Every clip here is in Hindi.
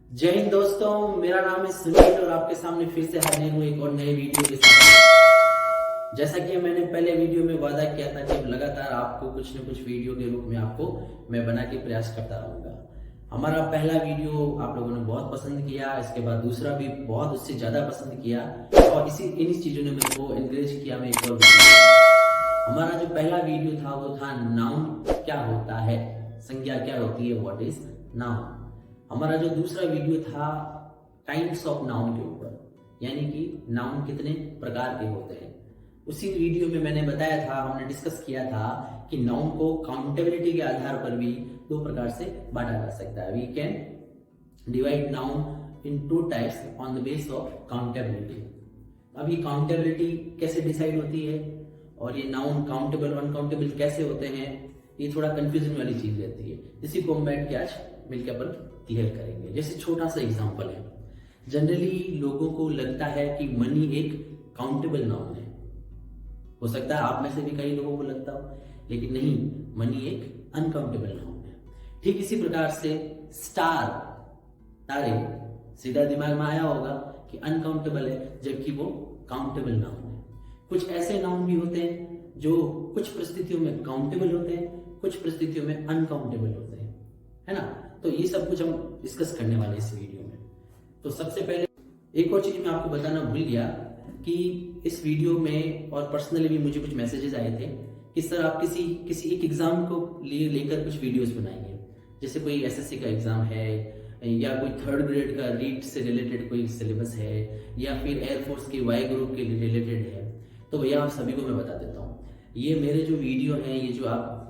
जय हिंद दोस्तों, मेरा नाम है सुनील और आपके सामने फिर से हाजिर हूँ एक और नए वीडियो के साथ। जैसा कि मैंने पहले वीडियो में वादा किया था कि लगातार आपको कुछ न कुछ वीडियो के रूप में आपको मैं बना के प्रयास करता रहूंगा। हमारा पहला वीडियो आप लोगों ने बहुत पसंद किया, इसके बाद दूसरा भी बहुत उससे ज्यादा पसंद किया और इन्हीं चीजों ने मेरे को एनकरेज किया मैं एक और वीडियो। हमारा जो पहला वीडियो था वो था नाउन क्या होता है, संज्ञा क्या होती है, व्हाट इज नाउन। हमारा जो दूसरा वीडियो था टाइप्स ऑफ नाउन के ऊपर, यानी कि नाउन कितने प्रकार के होते हैं। उसी वीडियो में मैंने बताया था, हमने डिस्कस किया था कि नाउन को काउंटेबिलिटी के आधार पर भी दो प्रकार से बांटा जा सकता है। We can divide noun in two types on the base of countability. अभी काउंटेबिलिटी कैसे डिसाइड होती है और ये नाउन काउंटेबल अनकाउंटेबल कैसे होते हैं, ये थोड़ा कंफ्यूजन वाली चीज रहती है। इसी को हम बैठ के आज मिलकर अपन क्लियर करेंगे। जैसे छोटा सा एग्जांपल है, जनरली लोगों को लगता है कि मनी एक काउंटेबल नाउन है। हो सकता है आप में से भी कई लोगों को लगता हो, लेकिन नहीं, मनी एक अनकाउंटेबल नाउन है। ठीक इसी प्रकार से स्टार, तारे, सीधा दिमाग में आया होगा कि अनकाउंटेबल है, जबकि वो काउंटेबल नाउन है। कुछ ऐसे नाउन भी होते हैं जो कुछ परिस्थितियों में काउंटेबल होते हैं, कुछ परिस्थितियों में अनकाउंटेबल होते हैं, है ना। तो ये सब कुछ हम डिस्कस करने वाले इस वीडियो में। तो सबसे पहले एक और चीज मैं आपको बताना भूल गया कि इस वीडियो में और पर्सनली भी मुझे कुछ मैसेजेस आए थे कि सर आप किसी एक एग्जाम को लेकर कुछ वीडियोस बनाइए। जैसे कोई एसएससी का एग्जाम है या कोई थर्ड ग्रेड का रीट से रिलेटेड कोई सिलेबस है या फिर एयरफोर्स के वाई ग्रुप के रिलेटेड है। तो भैया आप सभी को मैं बता देता हूँ, ये मेरे जो वीडियो हैं, ये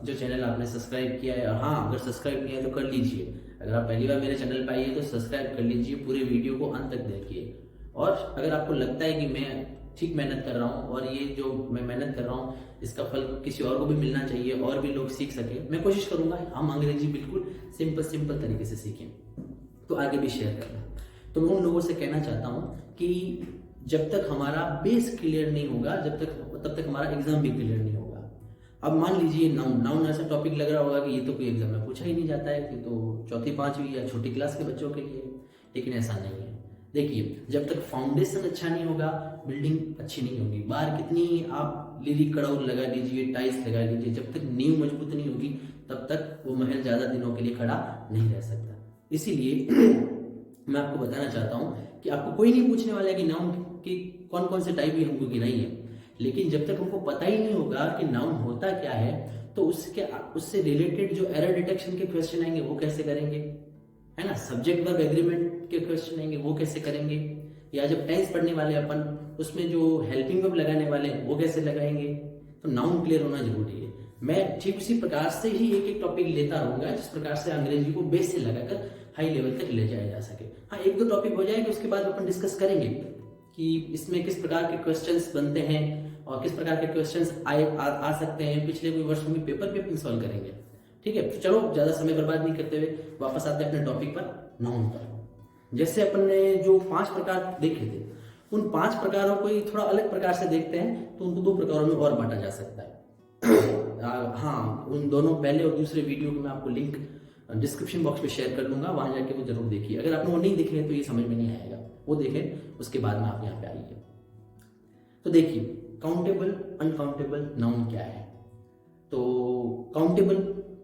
जो चैनल आपने सब्सक्राइब किया है, हाँ अगर सब्सक्राइब किया है तो कर लीजिए। अगर आप पहली बार मेरे चैनल पर आइए तो सब्सक्राइब कर लीजिए, पूरे वीडियो को अंत तक देखिए। और अगर आपको लगता है कि मैं ठीक मेहनत कर रहा हूँ और ये जो मैं मेहनत कर रहा हूँ इसका फल किसी और को भी मिलना चाहिए और भी लोग सीख सके, मैं कोशिश करूंगा हम अंग्रेजी बिल्कुल सिंपल तरीके से सीखें, तो आगे भी शेयर करना। तो मैं उन लोगों से कहना चाहता हूँ कि जब तक हमारा बेस क्लियर नहीं होगा तब तक हमारा एग्जाम भी क्लियर नहीं होगा। अब मान लीजिए नाउन ऐसा टॉपिक लग रहा होगा कि ये तो कोई एग्जाम में पूछा ही नहीं जाता है, कि तो चौथी पांचवी या छोटी क्लास के बच्चों के लिए, लेकिन ऐसा नहीं है। देखिए, जब तक फाउंडेशन अच्छा नहीं होगा बिल्डिंग अच्छी नहीं होगी। बाहर कितनी आप लिली कड़ाउल लगा लीजिए, टाइल्स लगा लीजिए, जब तक नींव मजबूत नहीं होगी तब तक वो महल ज्यादा दिनों के लिए खड़ा नहीं रह सकता। इसीलिए मैं आपको बताना चाहता हूँ कि आपको कोई नहीं पूछने वाला है कि नाउन की कौन कौन से टाइप भी हमको गिनाई है, लेकिन जब तक हमको पता ही नहीं होगा कि नाउन होता क्या है तो उससे रिलेटेड जो एरर डिटेक्शन के क्वेश्चन आएंगे वो कैसे करेंगे, है ना। सब्जेक्ट वर्ब एग्रीमेंट के क्वेश्चन आएंगे वो कैसे करेंगे, या जब टेंस पढ़ने वाले अपन उसमें जो हेल्पिंग वर्ब लगाने वाले हैं वो कैसे लगाएंगे। तो नाउन क्लियर होना जरूरी है। मैं ठीक उसी प्रकार से ही एक एक टॉपिक लेता रहूंगा जिस प्रकार से अंग्रेजी को बेस से लगाकर हाई लेवल तक ले जाया जा सके। हाँ, एक दो टॉपिक हो जाएगा, उसके बाद अपन डिस्कस करेंगे कि इसमें किस प्रकार के क्वेश्चंस बनते हैं और किस प्रकार के क्वेश्चंस आ सकते हैं। पिछले कोई वर्षों में पेपर पे अपन सॉल्व करेंगे, ठीक है। तो चलो ज्यादा समय बर्बाद नहीं करते हुए वापस आते हैं अपने टॉपिक पर, नाउन पर। जैसे अपन ने जो 5 प्रकार देखे थे, उन 5 प्रकारों को ही थोड़ा अलग प्रकार से देखते हैं तो उनको 2 प्रकारों में और बांटा जा सकता है। हाँ, उन दोनों पहले और दूसरे वीडियो को मैं आपको लिंक डिस्क्रिप्शन बॉक्स में शेयर कर दूंगा, वहां जाके वो जरूर देखिए। अगर आपने वो नहीं देखे हैं तो ये समझ में नहीं आएगा, वो देखें उसके बाद में आप यहाँ पे आइए। तो देखिए, काउंटेबल अनकाउंटेबल नाउन क्या है। तो काउंटेबल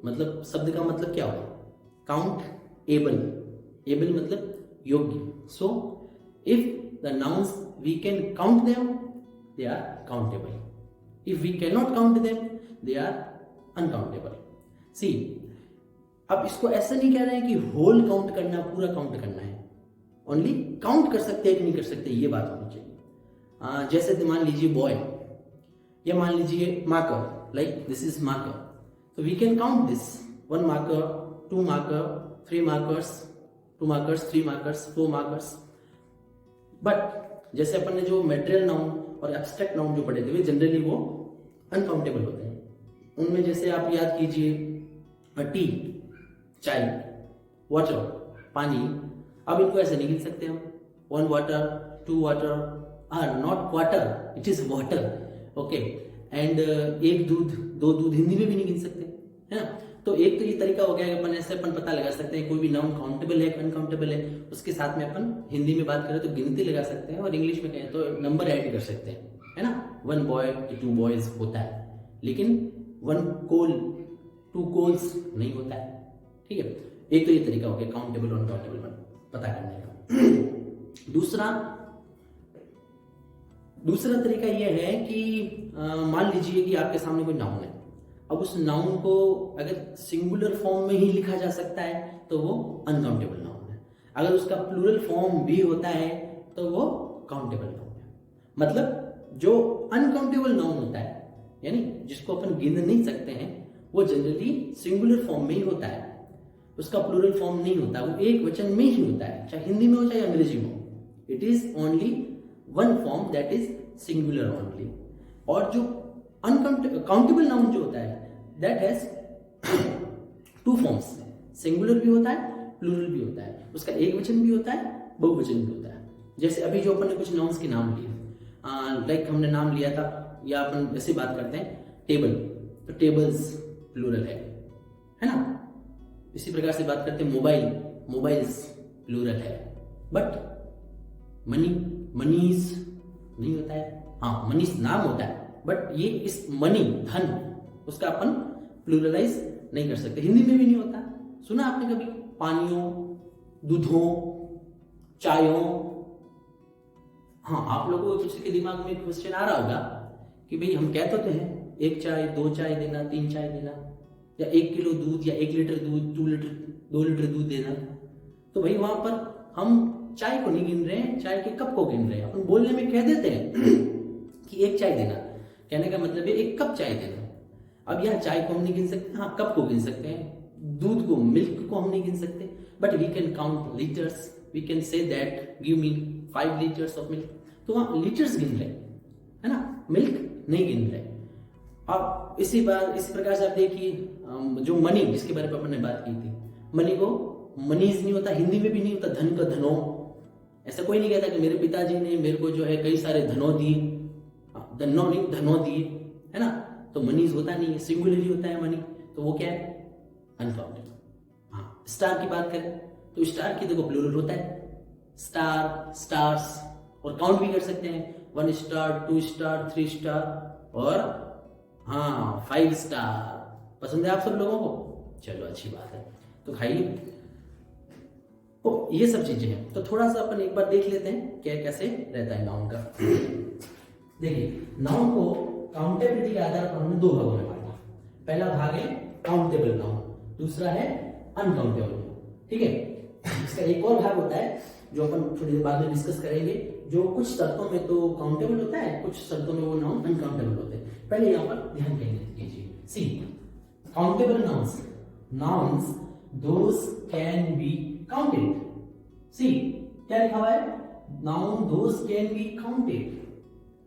मतलब शब्द का मतलब क्या होगा, काउंट एबल, एबल मतलब योग्य। So if the nouns we can count them they are countable, if we can not count them they are uncountable. See, अब इसको ऐसा नहीं कह रहे हैं कि होल काउंट करना, पूरा काउंट करना है, ओनली काउंट कर सकते हैं कि नहीं कर सकते ये बात होनी चाहिए। जैसे मान लीजिए बॉय या मान लीजिए marker, like this is marker, तो we can count this 1 marker, 2 marker, 3 markers, 2 markers, 3 markers, 4 markers. But जैसे अपन ने जो मेटेरियल नाउन और एब्स्ट्रैक्ट नाउन जो पढ़े थे वे जनरली वो अनकाउंटेबल होते हैं। उनमें जैसे आप याद कीजिए टी, चाय, वाटर, पानी। अब इनको ऐसे नहीं गिन सकते हम, 1 water, 2 water are not water, it is water, okay. And 1 दूध, 2 दूध हिंदी में भी नहीं गिन सकते, है ना। तो एक तो ये तरीका हो गया कि अपन ऐसे अपन पता लगा सकते हैं कोई भी नाउन काउंटेबल है अनकाउंटेबल है, उसके साथ में अपन हिंदी में बात करें तो गिनती लगा सकते हैं और इंग्लिश में कहें तो नंबर ऐड कर सकते हैं, है ना। 1 बॉय 2 बॉयज होता है, लेकिन 1 कोल 2 कोल्स नहीं होता है, ठीक है। एक तो ये तरीका हो गया काउंटेबल और अनकाउंटेबल पता करने का। दूसरा तरीका यह है कि मान लीजिए कि आपके सामने कोई नाउन है, अब उस नाउन को अगर सिंगुलर फॉर्म में ही लिखा जा सकता है तो वो अनकाउंटेबल नाउन है, अगर उसका प्लूरल फॉर्म भी होता है तो वो काउंटेबल नाउन है। मतलब जो अनकाउंटेबल नाउन होता है, यानी जिसको अपन गिन नहीं सकते हैं, वो जनरली सिंगुलर फॉर्म में ही होता है, उसका प्लूरल फॉर्म नहीं होता, वो एक वचन में ही होता है, चाहे हिंदी में हो चाहे अंग्रेजी में हो। It is only one form, that is singular only. और जो काउंटेबल नाउन जो होता है दैट हैज 2 फॉर्म्स, सिंगुलर भी होता है प्लूरल भी होता है, उसका एक वचन भी होता है बहुवचन भी होता है। जैसे अभी जो अपन ने कुछ नाउन्स के नाम लिए, लाइक हमने नाम लिया था, या अपन ऐसे बात करते हैं टेबल, तो टेबल्स प्लूरल है ना। इसी प्रकार से बात करते हैं मोबाइल, मोबाइल्स प्लूरल है। बट मनी, मनीज नहीं होता है, हाँ मनीष नाम होता है, बट ये इस मनी धन उसका अपन प्लूरलाइज नहीं कर सकते, हिंदी में भी नहीं होता। सुना आपने कभी पानियों, दूधों, चायों? हाँ, आप लोगों को किसी के दिमाग में क्वेश्चन आ रहा होगा कि भाई हम कहते तो हैं 1 चाय 2 चाय देना, 3 चाय देना, या 1 किलो दूध या 1 लीटर दूध, 2 लीटर दूध देना। तो भाई वहां पर हम चाय को नहीं गिन रहे हैं, चाय के कप को गिन रहे हैं। अपन बोलने में कह देते हैं कि 1 चाय देना, कहने का मतलब है 1 कप चाय देना। अब यहाँ चाय को हम नहीं गिन सकते, हाँ कप को गिन सकते हैं, दूध को, मिल्क को हम नहीं गिन सकते, but we can count litres, we can say that give me 5 litres of milk. तो वहां लीटर्स गिन रहे, है ना, मिल्क नहीं गिन रहे। अब इसी प्रकार से आप देखिए जो मनी, जिसके बारे में अपन ने बात की थी, मनी को मनीज नहीं होता, हिंदी में भी नहीं होता, धन का धनो। ऐसा कोई नहीं कहता कि मेरे पिताजी ने मेरे को जो है कई सारे धनों दिए, धनों नहीं धनों दिए, है ना। तो मनीज होता नहीं है, सिंगुलर ही होता है मनी, तो वो क्या है, अनकाउंटेबल। हाँ, स्टार की बात करें तो स्टार की देखो प्लूरल होता है, स्टार, स्टार्स, और काउंट भी कर सकते हैं, 1 स्टार 2 स्टार 3 स्टार और हाँ 5 स्टार। पसंद है आप सब लोगों को? चलो अच्छी बात है, तो खाइए। तो ये सब चीजें हैं, तो थोड़ा सा अपन एक बार देख लेते हैं क्या कैसे रहता है नाउन का। देखिए, नाउन को काउंटेबिलिटी के आधार पर हमने 2 भागों में बांटा। पहला भाग है काउंटेबल नाउन, दूसरा है अनकाउंटेबल नाउन, ठीक है। इसका एक और भाग होता है जो अपन थोड़ी देर बाद में डिस्कस करेंगे, जो कुछ शर्तों में तो काउंटेबल होता है, कुछ शर्तों में वो नाउन अनकाउंटेबल होते हैं। पहले यहाँ पर ध्यान केंद्रित कीजिए। See, countable nouns, nouns those can be counted. See, क्या लिखा हुआ है, noun those can be counted.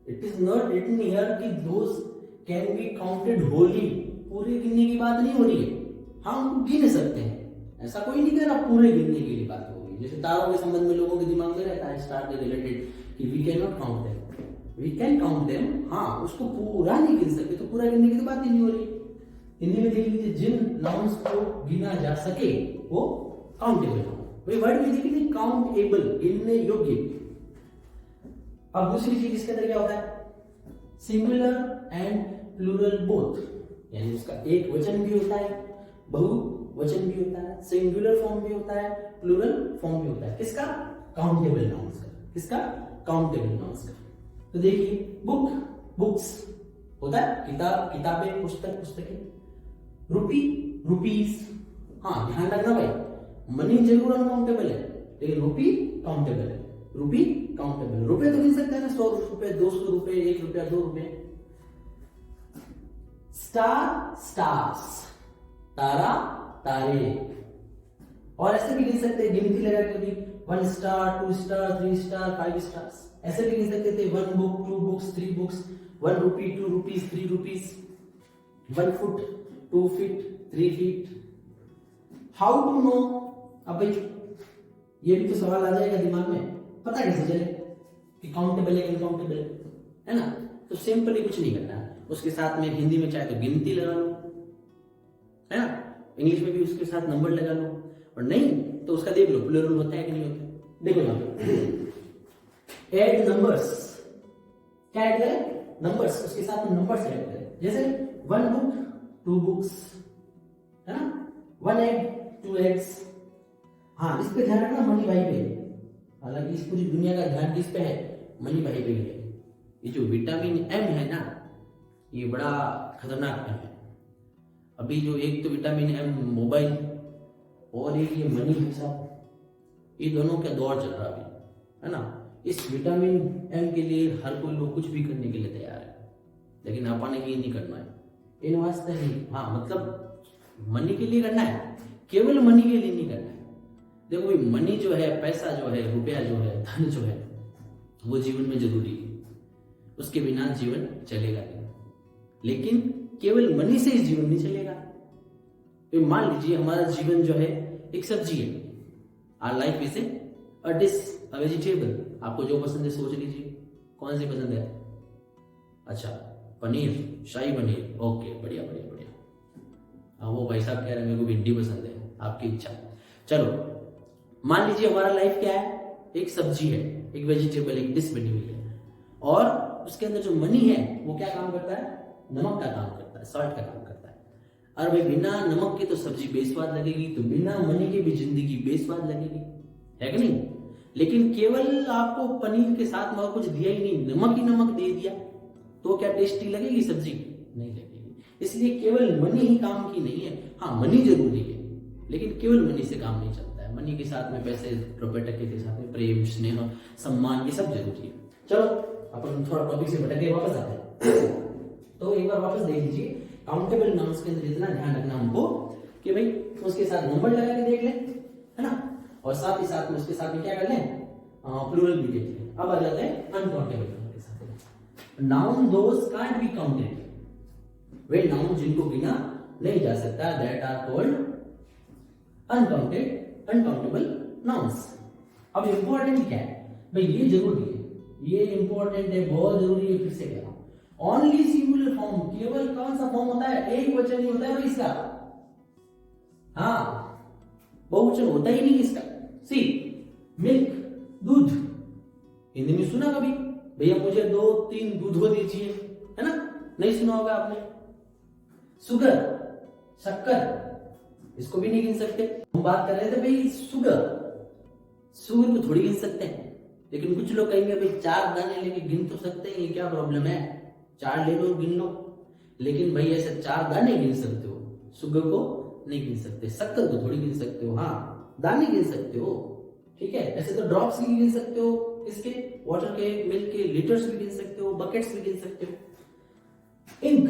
It is not written here कि those can be counted wholly, पूरे गिनने की बात नहीं हो रही है, हम गिन सकते हैं, ऐसा कोई नहीं कह रहा पूरे गिनने के लिए बात होगी। जैसे तारों के संबंध में लोगों के दिमाग में रहता है स्टार के रिलेटेड कि we can not count them, we can count them, हाँ उसको पूरा नहीं गिन सकते, तो पूरा गिनने की तो बात ही नहीं हो रही। हिंदी में देख लीजिए, जिन नाउन्स को गिना जा सके वो काउंटेबल नाउन। वही वर्ड में देखिए काउंटेबल, गिनने योग्य। अब दूसरी चीज इसके अंदर क्या होता है, सिंगुलर एंड प्लूरल बोथ, यानी उसका एक वचन भी होता है, बहुवचन भी होता है, सिंगुलर फॉर्म भी होता है, प्लूरल फॉर्म भी होता है। किसका, काउंटेबल नाउन्स का। किसका, काउंटेबल नाउन्स का। तो देखिए, बुक, बुक्स होता है, किताब, किताबें, पुस्तक, पुस्तकें। रुपी, रुपीज, हाँ ध्यान रखना भाई, मनी जरूर अनकाउंटेबल है, लेकिन रुपी काउंटेबल है। रुपी काउंटेबल, रुपए तो गिन सकते हैं ना, 100 रुपए, 200 रुपए, 1 रुपया, 2 रुपए। स्टार, स्टार्स, तारा, तारे, और ऐसे भी गिन सकते हैं, गिनती लगा के भी 1 स्टार 2 स्टार 3 स्टार 5 स्टार्स, ऐसे भी गिन सकते थे 1 book 2 books 3 books, 1 rupee 2 rupees 3 rupees, 1 foot 2 feet 3 feet. How to know, अब भाई ये भी तो सवाल आ जाएगा दिमाग में, पता कैसे चले कि काउंटेबल है अनकाउंटेबल है ना। तो सिंपली कुछ नहीं करना है, उसके साथ में हिंदी में चाहे तो गिनती लगा लो, है ना, इंग्लिश में भी उसके साथ नंबर लगा लो, और नहीं तो उसका देख लो प्लूरल होता है कि नहीं होता है। देखो यहाँ पे ऐड नंबर्स, क्या ऐड करें? नंबर्स, उसके साथ नंबर्स ऐड करें। जैसे 1 बुक 2 बुक्स, है ना, 1 एग 2 एग्स। हाँ, इस पे ध्यान रखना, मनी भाई पे। हालांकि इस पूरी दुनिया का ध्यान किस पे है? मनी भाई पे है। ये जो विटामिन एम है ना, ये बड़ा खतरनाक है। अभी जो एक तो विटामिन एम मोबाइल और एक ये मनी भाई साहब, ये दोनों का दौर चल रहा अभी, है ना। इस विटामिन एम के लिए हर कोई लोग कुछ भी करने के लिए तैयार है, लेकिन अपन ने ये नहीं करना है, इन वास्ते नहीं। हाँ, मतलब मनी के लिए करना है, केवल मनी के लिए नहीं करना है। देखो भाई, मनी जो है, पैसा जो है, रुपया जो है, धन जो है, वो जीवन में जरूरी है, उसके बिना जीवन चलेगा नहीं। लेकिन केवल मनी से इस जीवन नहीं चलेगा। तो मान लीजिए हमारा जीवन जो है एक सब्जी है, our life is a dish, a vegetable. आपको जो पसंद है सोच लीजिए, कौन सी पसंद है? अच्छा, पनीर, शाही पनीर, ओके, बढ़िया बढ़िया बढ़िया। हाँ, वो भाई साहब कह रहे हैं मेरे को भिंडी पसंद है, आपकी इच्छा। चलो, मान लीजिए हमारा लाइफ क्या है? एक सब्जी है, एक वेजिटेबल, एक डिश बनी हुई है, और उसके अंदर जो मनी है वो क्या काम करता है? नमक का काम करता है, सॉल्ट का काम करता है। और भाई बिना नमक के तो सब्जी बेस्वाद लगेगी, तो बिना मनी के भी जिंदगी बेस्वाद लगेगी, है कि नहीं? लेकिन केवल आपको पनीर के साथ में और कुछ दिया ही नहीं, नमक ही नमक दे दिया, तो क्या टेस्टी लगेगी सब्जी? नहीं लगेगी। इसलिए केवल मनी ही काम की नहीं है। हाँ, मनी जरूरी है, लेकिन केवल मनी से काम नहीं चलता है। मनी के साथ में पैसे, रुपए टके के साथ में प्रेम, स्नेह, सम्मान, ये सब जरूरी है। चलो अपन थोड़ा टॉपिक से भटक के वापस आते हैं। तो एक बार वापस देख लीजिए, काउंटेबल नाउन्स के अंदर इतना ध्यान रखना हमको कि भाई उसके साथ नंबर लगा के देख लें, है ना, और साथ ही साथ में उसके साथ में क्या कर लें? प्लूरल भी देख लें। अब आ जाते हैं अनकाउंटेबल नाउन के साथ। Noun those can't be counted, वे नाउन जिनको गिना नहीं जा सकता, that are called uncountable nouns. अब इंपॉर्टेंट क्या है भाई? ये जरूरी है, ये इंपॉर्टेंट है, बहुत जरूरी है। फिर से कह रहा हूं, ओनली सिंगुलर फॉर्म, केवल कौन सा फॉर्म होता है? एक वचन ही होता है भाई इसका। हाँ, बहुवचन होता ही नहीं इसका। सी, मिल्क, दूध। हिंदी में सुना कभी? भैया मुझे 2-3 दूधो दीजिए, है ना? नहीं सुना होगा आपने। सुगर, शक्कर, इसको भी नहीं गिन सकते। हम बात कर रहे थे भाई शुगर, शुगर को थोड़ी गिन सकते हैं। लेकिन कुछ लोग कहेंगे भाई 4 दाने लेके गिन तो सकते हैं, ये क्या प्रॉब्लम है? 4 ले लो, गिन लो। लेकिन भाई ऐसे 4 दाने गिन सकते हो, शुगर को नहीं गिन सकते। शक्कर को थोड़ी गिन सकते हो, हाँ दाने गिन सकते हो, ठीक है। ऐसे तो ड्रॉप्स भी गिन सकते हो, इसके वाटर के, मिल्क के, लीटर्स भी गिन सकते हो, बकेट्स भी गिन सकते हो। इंक,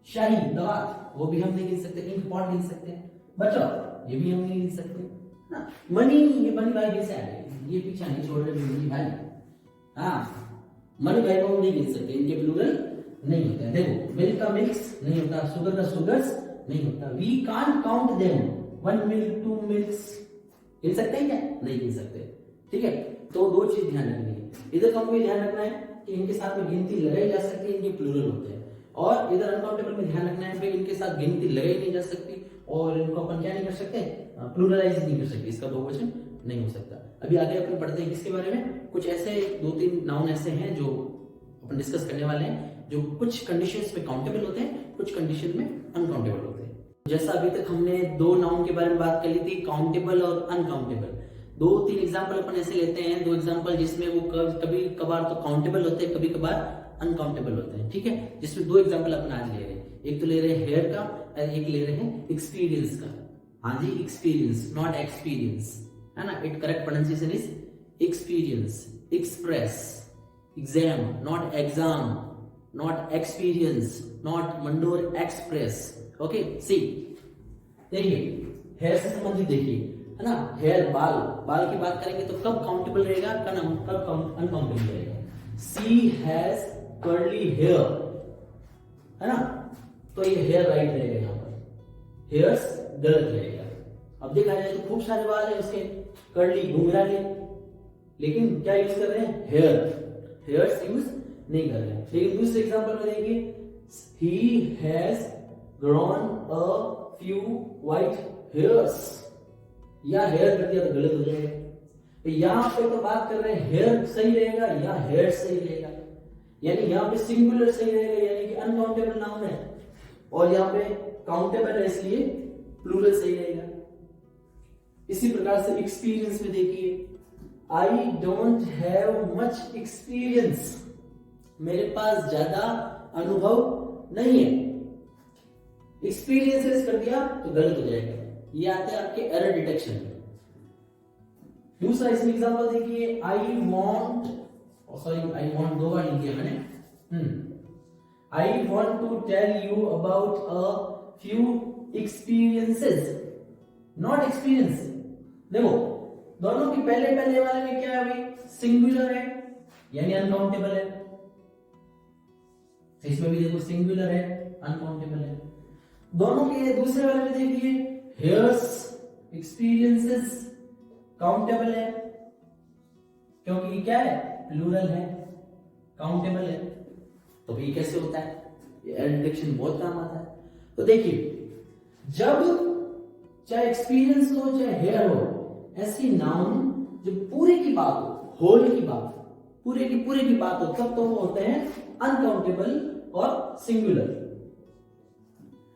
शाही, दवात, वो भी हम नहीं गिन सकते। इंक पॉट गिन सकते हैं। बचाओ, ये भी हम नहीं गिन सकते ना। मनी, ये मनी भाई कैसे आ गए? ये पीछा नहीं छोड़ रहे मनी भाई। हाँ, मनी भाई को हम नहीं गिन सकते, इनके प्लूरल नहीं होता है। देखो, मिल्क का मिल्क्स नहीं होता, शुगर का शुगर्स नहीं होता। We can't count them, 1 milk 2 milks गिन सकते हैं क्या? नहीं गिन सकते, ठीक है। तो 2 चीज ध्यान रखनी है। इधर तो हमें ध्यान रखना है कि इनके साथ में गिनती लगाई जा सकती है, इनके प्लूरल होते हैं। और इधर अनकाउंटेबल में ध्यान रखना है कि इनके साथ गिनती लगाई नहीं जा सकती, और इनको अपन क्या नहीं कर सकते? प्लूरलाइज नहीं कर सकते, इसका बहुवचन नहीं हो सकता। अभी आगे अपन पढ़ते हैं किसके बारे में? कुछ ऐसे 2-3 नाउन ऐसे हैं जो अपन डिस्कस करने वाले हैं, जो कुछ कंडीशंस में काउंटेबल होते हैं, कुछ कंडीशन में अनकाउंटेबल होते हैं। जैसा अभी तक हमने 2 नाउन के बारे में बात कर ली थी, काउंटेबल और अनकाउंटेबल। 2-3 एग्जांपल अपन ऐसे लेते हैं, 2 एग्जांपल जिसमें वो कभी कभार तो काउंटेबल होते हैं, कभी कभार अनकाउंटेबल होते हैं, ठीक है। जिसमें 2 एग्जांपल अपन आज ले रहे हैं। एक तो ले रहे हैं हेयर का, और एक ले रहे हैं एक्सपीरियंस का। हाँ जी, एक्सपीरियंस, नॉट एक्सपीरियंस, है ना। It correct pronunciation is experience. Express, exam, not exam, not experience, not Mandore express. Okay, see देखिए, हेयर से संबंधित देखिए, है ना। हेयर, बाल, बाल की बात करेंगे तो कब काउंटेबल रहेगा, कब अनकाउंटेबल रहेगा? सी हैज कर्ली हेयर, है ना, तो ये हेयर राइट रहेगा, यहाँ पर हेयर्स गलत रहेगा। अब देखा जाए तो खूब सारे बाल है उसके, कर्ली, घुंघराले, लेकिन क्या यूज कर रहे हैं? हेयर, हेयर्स यूज नहीं कर रहे हैं। लेकिन दूसरे एग्जांपल में देखिए, he has grown a few white hairs, या हेयर कर दिया तो गलत हो जाएगा। तो यहां पे तो बात कर रहे हैं हेयर सही रहेगा या हेयर सही रहेगा, यानी यहां पे सिंगुलर सही रहेगा यानी कि अनकाउंटेबल नाउन है, और यहां पे काउंटेबल है इसलिए प्लूरल सही रहेगा। इसी प्रकार से एक्सपीरियंस में देखिए, I don't have much experience, मेरे पास ज्यादा अनुभव नहीं है। एक्सपीरियंसेस कर दिया तो गलत हो जाएगा, ये आते हैं आपके एरर डिटेक्शन में। दूसरा इसमें एग्जांपल देखिए, आई वांट दो बार लिख दिया मैंने, I want to tell you about a few experiences, not experience. देखो दोनों की पहले वाले में क्या है, अभी सिंगुलर है यानी अनकाउंटेबल है, इसमें भी देखो सिंगुलर है अनकाउंटेबल है। दोनों के दूसरे वाले में देखिए, हेयर्स एक्सपीरियंसेस काउंटेबल है, क्योंकि क्या है प्लूरल है, काउंटेबल है। तो ये कैसे होता है, ये एरर डिटेक्शन बहुत काम आता है। तो देखिए जब चाहे एक्सपीरियंस हो चाहे हेयर हो, ऐसी नाउन जो पूरे की बात हो, होल की बात, पूरे की बात हो, तब तो वो होते हैं अनकाउंटेबल और सिंगुलर।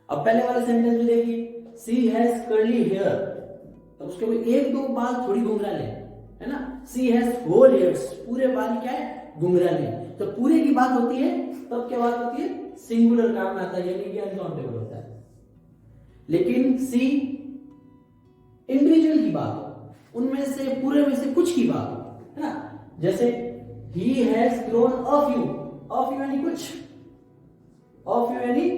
अब पहले वाले सेंटेंस में देखिए, सी हैज कर्ली हेयर, तो उसके कोई एक दो बाल थोड़ी घुंघराले है ना, सी हैज होल हेयर्स, पूरे बाल क्या है घुंघराले। तो पूरे की बात होती है तब क्या बात होती है, सिंगुलर काम आता है यानी कि अनकाउंटेबल होता है। लेकिन सी इंडिविजुअल की बात हो, उनमें से पूरे में से कुछ की बात हो, है ना, जैसे he has grown a few यानी कुछ, यानी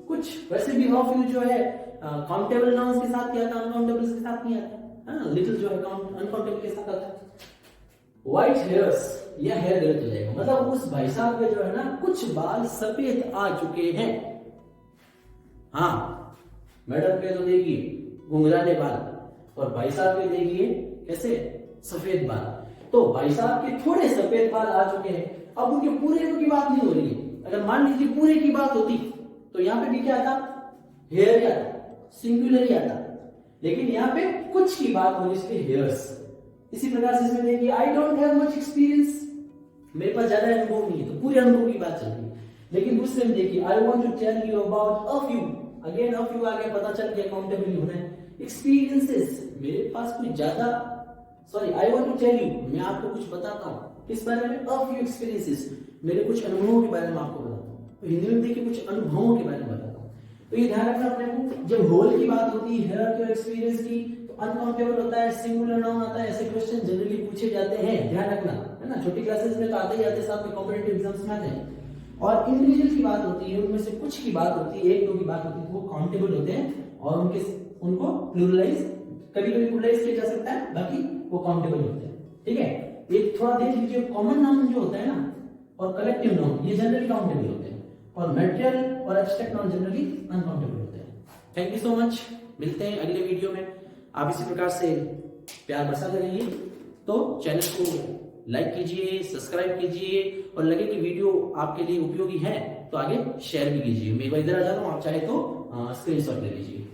कुछ। वैसे भी ऑफ यू जो है काउंटेबल नाउन्स के साथ आता है, अनकाउंटेबल के साथ नहीं आता है, लिटिल जो है अनकाउंटेबल के साथ आता है। व्हाइट हेयर्स, यह हेयर गलत हो जाएगा, मतलब उस भाई साहब के जो है ना कुछ बाल सफेद आ चुके हैं। हाँ मैडम के तो देखिए घुंघराले बाल, और भाई साहब के देखिए कैसे सफेद बाल। तो भाई साहब के थोड़े सफेद बाल आ चुके हैं, अब उनके पूरे की बात नहीं हो रही है। अगर मान लीजिए पूरे की बात होती तो यहां पे भी क्या आता, हेयर ही आता, सिंगुलर ही आता, लेकिन यहाँ पे कुछ की बात होनी इसलिए हेयर्स। इसी प्रकार से इसमें देखिए, I don't have much experience, मेरे पास ज्यादा अनुभव नहीं है, तो पूरे अनुभव की बात चल रही है। लेकिन दूसरे में देखिए, I want to tell you about a few, again a few आ गया, पता चल गया काउंटेबल होना है। एक्सपीरियंसेस, मेरे पास कोई ज्यादा, I want to tell you, मैं आपको कुछ बताता हूँ किस बारे में, अ फ्यू एक्सपीरियंसेस, मेरे कुछ अनुभवों के बारे में आपको बताता हूँ। तो हिंदी में देखिए कुछ अनुभवों के बारे में बताता हूँ। तो ये ध्यान रखना अपने को, जब होल की बात होती है, हेयर की और एक्सपीरियंस की, तो अनकाउंटेबल होता है, सिंगुलर नाउन आता है। ऐसे क्वेश्चन जनरली पूछे जाते हैं, ध्यान रखना, है ना। छोटी क्लासेस में तो आते ही आते, साथ में कॉम्पिटिटिव एग्जाम्स में आते हैं। और इंडिविजुअल की बात होती है, उनमें से कुछ की बात होती है, एक दो की बात होती है, वो काउंटेबल होते हैं और उनको प्लूरलाइज, कभी कभी प्लूरलाइज किया जा सकता है, बाकी वो काउंटेबल होते हैं। ठीक है, एक थोड़ा देख लीजिए, कॉमन नाउन जो होता है ना और कलेक्टिव नाउन, ये जनरली काउंटेबल होते हैं, और मटेरियल और एब्स्ट्रैक्ट नाउन जनरली अनकाउंटेबल होते हैं। थैंक यू सो मच, मिलते हैं अगले वीडियो में। आप इसी प्रकार से प्यार बरसाते रहिए, तो चैनल को लाइक कीजिए, सब्सक्राइब कीजिए, और लगे कि वीडियो आपके लिए उपयोगी है तो आगे शेयर भी कीजिए। मैं इधर आ जाता हूँ, आप चाहे तो स्क्रीनशॉट ले लीजिए।